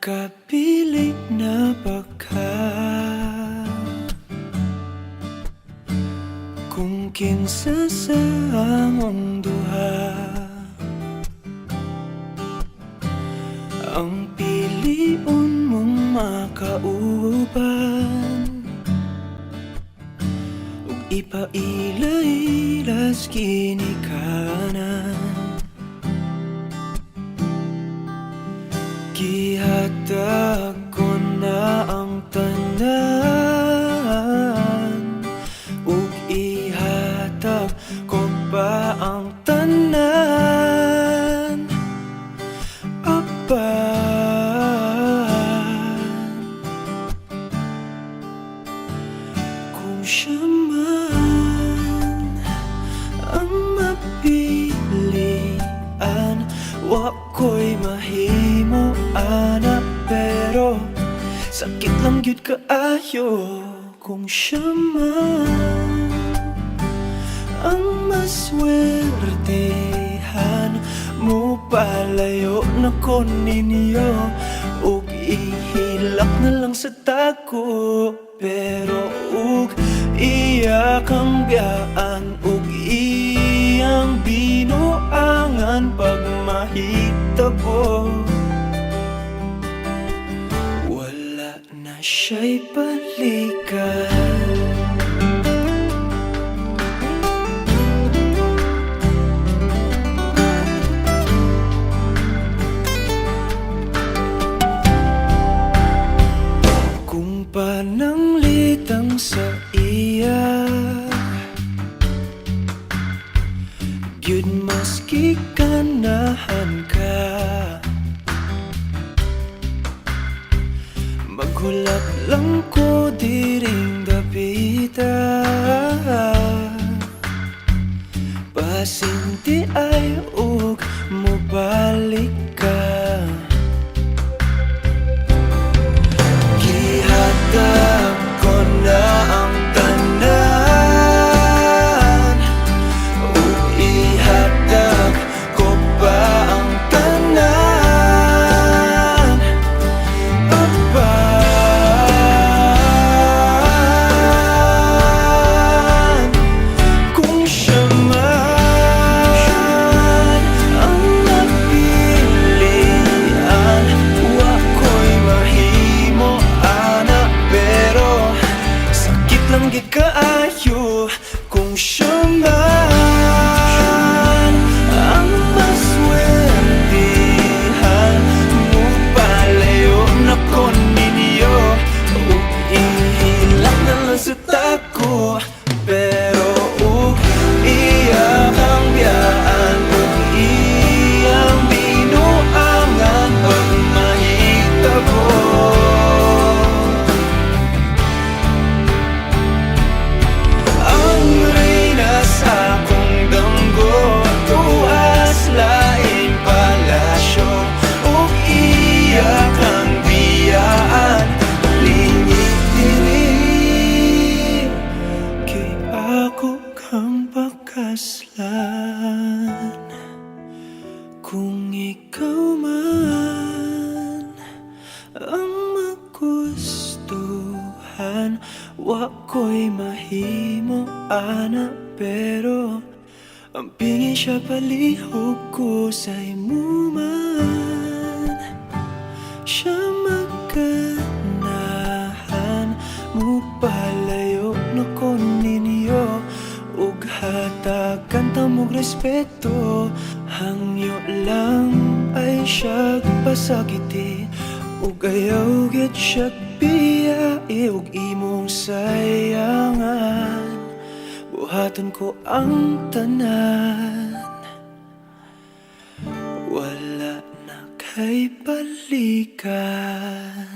Makapili na ba ka kung kinsa sa among duha ang piliun mong makauban ug ipailailas ginikanan. Gihatag ko na ang tanan ug ihatag ko pa ang tanan. Apan kung siya man ang mapilian, wa ko'y mahimo ana, pero sakit lang gyud kaayo kung siya man ang maswertehan. Mo palayo na ko ninyo ug ihilak na lang sa tako, pero ug iya kang biyaan ug iyang binuangan pag mahitabo. Wala na siya'y balikan. Kung pananglitang sa iya gyud maski ganahan ka, maghulat lang ko diring dapita. Pasinti ay ug mobalik ka. Gihatag ko na ang tanan ug ihatag ko pa ang tanan. Apan kung siya man ang napilian, wa ko'y mahimo ana, pero sakit lang gyud kaayo kung siya man ang maswertehan. Mo palayo na ko ninyo ug ihilak na lang sa tako, pero ug iya kang biyaan ug iyang binuangan pag mahitabo. Ang reyna sa akong damgo tuas laing palasyo ug iya kang biyaan lingit diri. Kay ako kang pakaslan kung ikaw man ang magustuhan. Wa ko'y mahimo ana, pero ang pingin siya palihog ko sa imo man. Siya maganahan, mo palayo na ko ninyo ug hatagan ta mog respeto. Hangyo lang ay siya pasakiti ug ayaw gyud siya biyai ug imong sayangan. Buhaton ko ang tanan, wala na kay balikan.